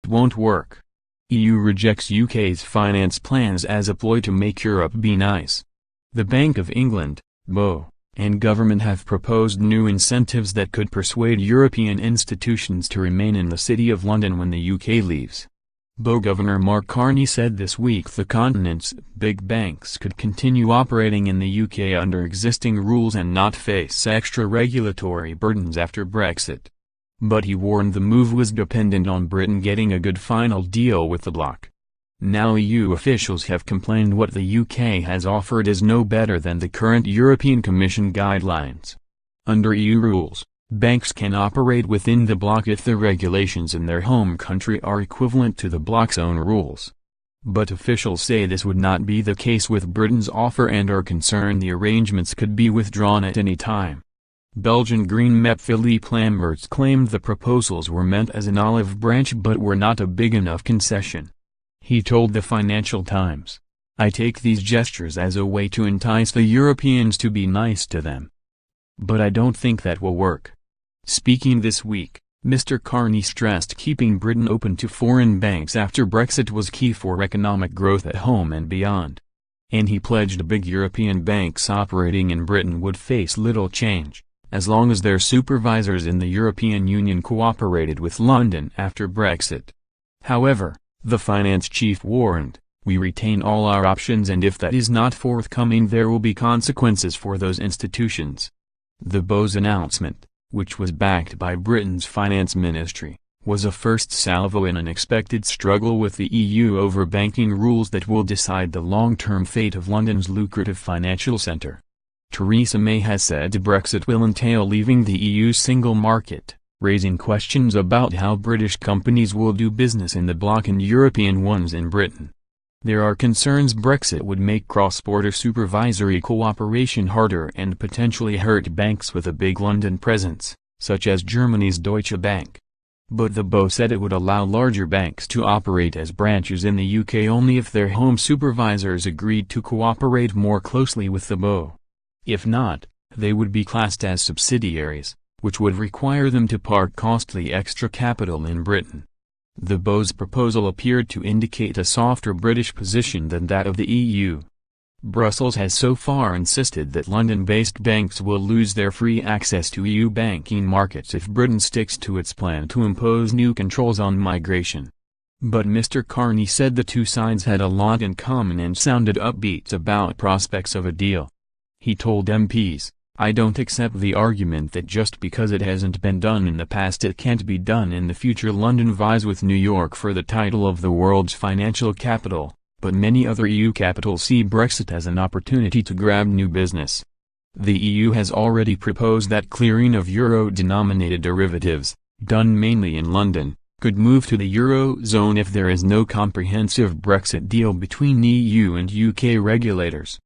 won't work. EU rejects UK's finance plans as a ploy to make Europe be nice. The Bank of England, BO, and government have proposed new incentives that could persuade European institutions to remain in the City of London when the UK leaves. BO Governor Mark Carney said this week the continent's big banks could continue operating in the UK under existing rules and not face extra regulatory burdens after Brexit. But he warned the move was dependent on Britain getting a good final deal with the bloc. Now EU officials have complained what the UK has offered is no better than the current European Commission guidelines. Under EU rules, banks can operate within the bloc if the regulations in their home country are equivalent to the bloc's own rules. But officials say this would not be the case with Britain's offer and are concerned the arrangements could be withdrawn at any time. Belgian Green MEP Philippe Lamberts claimed the proposals were meant as an olive branch but were not a big enough concession. He told the Financial Times, "I take these gestures as a way to entice the Europeans to be nice to them. But I don't think that will work." Speaking this week, Mr. Carney stressed keeping Britain open to foreign banks after Brexit was key for economic growth at home and beyond. And he pledged big European banks operating in Britain would face little change, as long as their supervisors in the European Union cooperated with London after Brexit. However, the finance chief warned, "We retain all our options and if that is not forthcoming there will be consequences for those institutions." The BO's announcement, which was backed by Britain's finance ministry, was a first salvo in an expected struggle with the EU over banking rules that will decide the long-term fate of London's lucrative financial centre. Theresa May has said Brexit will entail leaving the EU's single market, raising questions about how British companies will do business in the bloc and European ones in Britain. There are concerns Brexit would make cross-border supervisory cooperation harder and potentially hurt banks with a big London presence, such as Germany's Deutsche Bank. But the BO said it would allow larger banks to operate as branches in the UK only if their home supervisors agreed to cooperate more closely with the BO. If not, they would be classed as subsidiaries, which would require them to park costly extra capital in Britain. The BO's proposal appeared to indicate a softer British position than that of the EU. Brussels has so far insisted that London-based banks will lose their free access to EU banking markets if Britain sticks to its plan to impose new controls on migration. But Mr. Carney said the two sides had a lot in common and sounded upbeat about prospects of a deal. He told MPs, "I don't accept the argument that just because it hasn't been done in the past it can't be done in the future. London vies with New York for the title of the world's financial capital, but many other EU capitals see Brexit as an opportunity to grab new business." The EU has already proposed that clearing of euro-denominated derivatives, done mainly in London, could move to the Eurozone if there is no comprehensive Brexit deal between EU and UK regulators.